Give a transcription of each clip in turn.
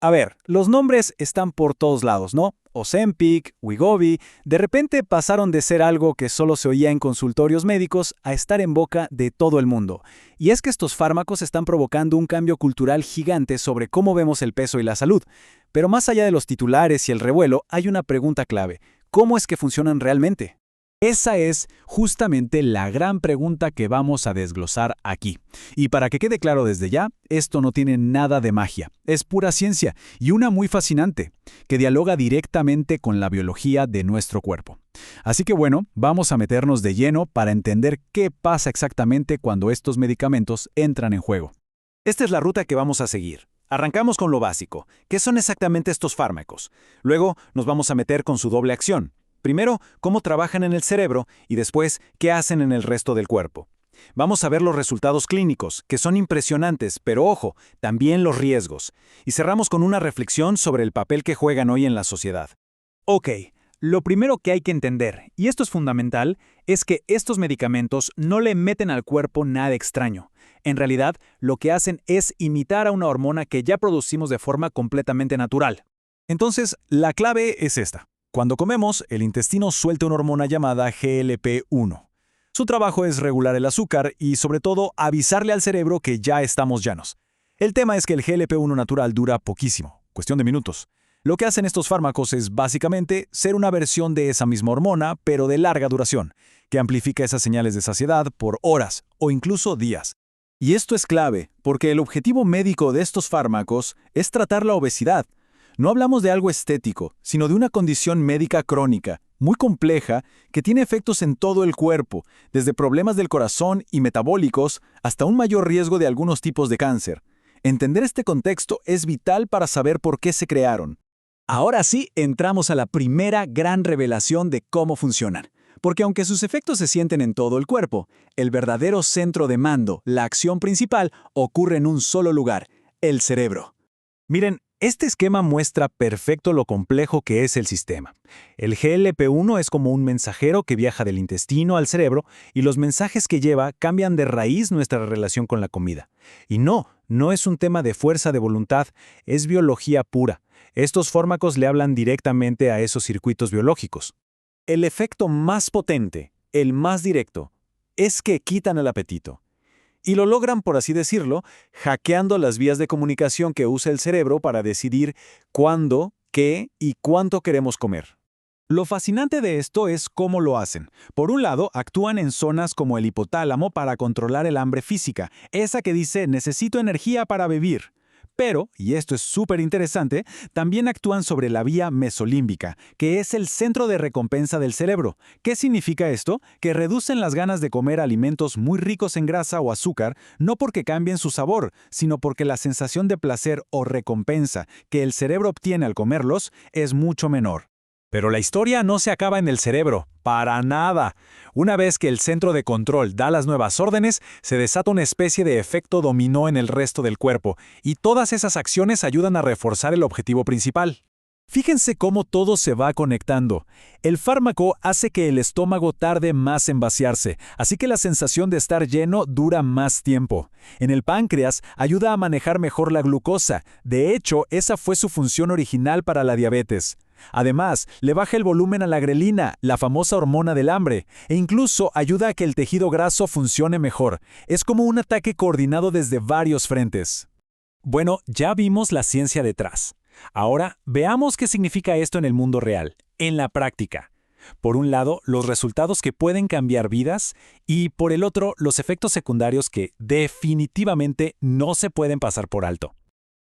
A ver, los nombres están por todos lados, ¿no? Ozempic, Wegovy, de repente pasaron de ser algo que solo se oía en consultorios médicos a estar en boca de todo el mundo. Y es que estos fármacos están provocando un cambio cultural gigante sobre cómo vemos el peso y la salud. Pero más allá de los titulares y el revuelo, hay una pregunta clave. ¿Cómo es que funcionan realmente? Esa es justamente la gran pregunta que vamos a desglosar aquí. Y para que quede claro desde ya, esto no tiene nada de magia, es pura ciencia y una muy fascinante, que dialoga directamente con la biología de nuestro cuerpo. Así que bueno, vamos a meternos de lleno para entender qué pasa exactamente cuando estos medicamentos entran en juego. Esta es la ruta que vamos a seguir. Arrancamos con lo básico. ¿Qué son exactamente estos fármacos? Luego nos vamos a meter con su doble acción. Primero, cómo trabajan en el cerebro y después, qué hacen en el resto del cuerpo. Vamos a ver los resultados clínicos, que son impresionantes, pero ojo, también los riesgos. Y cerramos con una reflexión sobre el papel que juegan hoy en la sociedad. Ok, lo primero que hay que entender, y esto es fundamental, es que estos medicamentos no le meten al cuerpo nada extraño. En realidad, lo que hacen es imitar a una hormona que ya producimos de forma completamente natural. Entonces, la clave es esta. Cuando comemos, el intestino suelta una hormona llamada GLP-1. Su trabajo es regular el azúcar y, sobre todo, avisarle al cerebro que ya estamos llenos. El tema es que el GLP-1 natural dura poquísimo, cuestión de minutos. Lo que hacen estos fármacos es, básicamente, ser una versión de esa misma hormona, pero de larga duración, que amplifica esas señales de saciedad por horas o incluso días. Y esto es clave, porque el objetivo médico de estos fármacos es tratar la obesidad. No hablamos de algo estético, sino de una condición médica crónica, muy compleja, que tiene efectos en todo el cuerpo, desde problemas del corazón y metabólicos hasta un mayor riesgo de algunos tipos de cáncer. Entender este contexto es vital para saber por qué se crearon. Ahora sí, entramos a la primera gran revelación de cómo funcionan. Porque aunque sus efectos se sienten en todo el cuerpo, el verdadero centro de mando, la acción principal, ocurre en un solo lugar, el cerebro. Miren, este esquema muestra perfecto lo complejo que es el sistema. El GLP-1 es como un mensajero que viaja del intestino al cerebro y los mensajes que lleva cambian de raíz nuestra relación con la comida. Y no es un tema de fuerza de voluntad, es biología pura. Estos fármacos le hablan directamente a esos circuitos biológicos. El efecto más potente, el más directo, es que quitan el apetito. Y lo logran, por así decirlo, hackeando las vías de comunicación que usa el cerebro para decidir cuándo, qué y cuánto queremos comer. Lo fascinante de esto es cómo lo hacen. Por un lado, actúan en zonas como el hipotálamo para controlar el hambre física, esa que dice necesito energía para vivir. Pero, y esto es súper interesante, también actúan sobre la vía mesolímbica, que es el centro de recompensa del cerebro. ¿Qué significa esto? Que reducen las ganas de comer alimentos muy ricos en grasa o azúcar, no porque cambien su sabor, sino porque la sensación de placer o recompensa que el cerebro obtiene al comerlos es mucho menor. Pero la historia no se acaba en el cerebro, para nada. Una vez que el centro de control da las nuevas órdenes, se desata una especie de efecto dominó en el resto del cuerpo, y todas esas acciones ayudan a reforzar el objetivo principal. Fíjense cómo todo se va conectando. El fármaco hace que el estómago tarde más en vaciarse, así que la sensación de estar lleno dura más tiempo. En el páncreas ayuda a manejar mejor la glucosa. De hecho, esa fue su función original para la diabetes. Además, le baja el volumen a la grelina, la famosa hormona del hambre, e incluso ayuda a que el tejido graso funcione mejor. Es como un ataque coordinado desde varios frentes. Bueno, ya vimos la ciencia detrás. Ahora, veamos qué significa esto en el mundo real, en la práctica. Por un lado, los resultados que pueden cambiar vidas y, por el otro, los efectos secundarios que definitivamente no se pueden pasar por alto.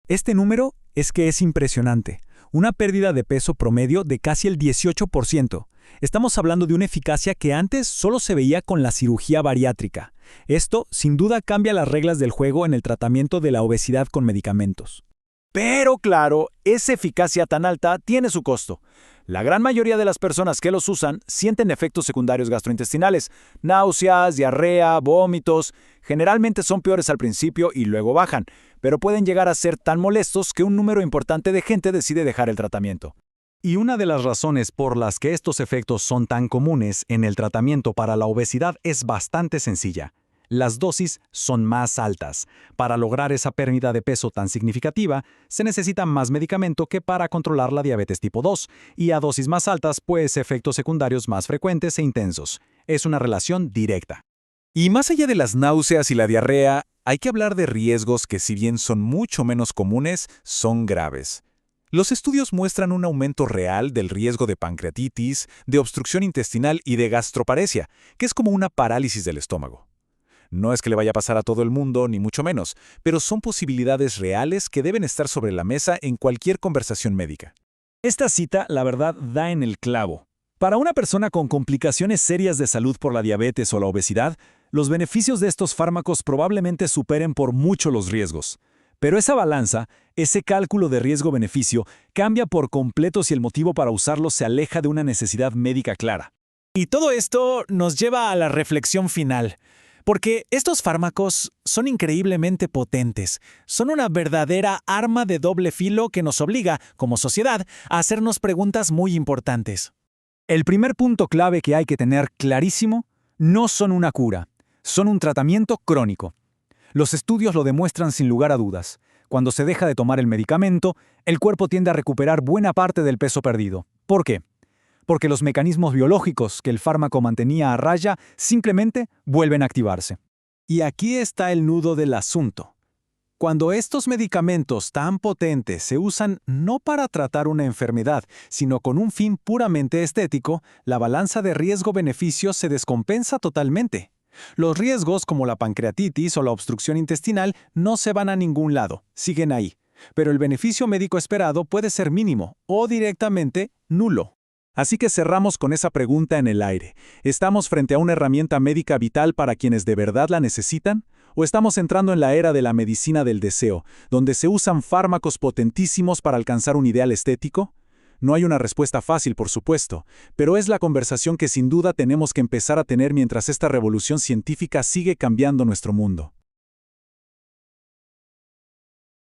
Este número es impresionante. Una pérdida de peso promedio de casi el 18%. Estamos hablando de una eficacia que antes solo se veía con la cirugía bariátrica. Esto, sin duda, cambia las reglas del juego en el tratamiento de la obesidad con medicamentos. Pero claro, esa eficacia tan alta tiene su costo. La gran mayoría de las personas que los usan sienten efectos secundarios gastrointestinales, náuseas, diarrea, vómitos. Generalmente son peores al principio y luego bajan, pero pueden llegar a ser tan molestos que un número importante de gente decide dejar el tratamiento. Y una de las razones por las que estos efectos son tan comunes en el tratamiento para la obesidad es bastante sencilla. las dosis son más altas. Para lograr esa pérdida de peso tan significativa, se necesita más medicamento que para controlar la diabetes tipo 2, y a dosis más altas, pues efectos secundarios más frecuentes e intensos. Es una relación directa. Y más allá de las náuseas y la diarrea, hay que hablar de riesgos que, si bien son mucho menos comunes, son graves. Los estudios muestran un aumento real del riesgo de pancreatitis, de obstrucción intestinal y de gastroparesia, que es como una parálisis del estómago. No es que le vaya a pasar a todo el mundo, ni mucho menos, pero son posibilidades reales que deben estar sobre la mesa en cualquier conversación médica. Esta cita, la verdad, da en el clavo. Para una persona con complicaciones serias de salud por la diabetes o la obesidad, los beneficios de estos fármacos probablemente superen por mucho los riesgos. Pero esa balanza, ese cálculo de riesgo-beneficio, cambia por completo si el motivo para usarlos se aleja de una necesidad médica clara. Y todo esto nos lleva a la reflexión final, porque estos fármacos son increíblemente potentes, son una verdadera arma de doble filo que nos obliga, como sociedad, a hacernos preguntas muy importantes. El primer punto clave que hay que tener clarísimo, no son una cura, son un tratamiento crónico. Los estudios lo demuestran sin lugar a dudas. Cuando se deja de tomar el medicamento, el cuerpo tiende a recuperar buena parte del peso perdido. ¿Por qué? Porque los mecanismos biológicos que el fármaco mantenía a raya simplemente vuelven a activarse. Y aquí está el nudo del asunto. Cuando estos medicamentos tan potentes se usan no para tratar una enfermedad, sino con un fin puramente estético, la balanza de riesgo-beneficio se descompensa totalmente. Los riesgos como la pancreatitis o la obstrucción intestinal no se van a ningún lado, siguen ahí. Pero el beneficio médico esperado puede ser mínimo o directamente nulo. Así que cerramos con esa pregunta en el aire. ¿Estamos frente a una herramienta médica vital para quienes de verdad la necesitan? ¿O estamos entrando en la era de la medicina del deseo, donde se usan fármacos potentísimos para alcanzar un ideal estético? No hay una respuesta fácil, por supuesto, pero es la conversación que sin duda tenemos que empezar a tener mientras esta revolución científica sigue cambiando nuestro mundo.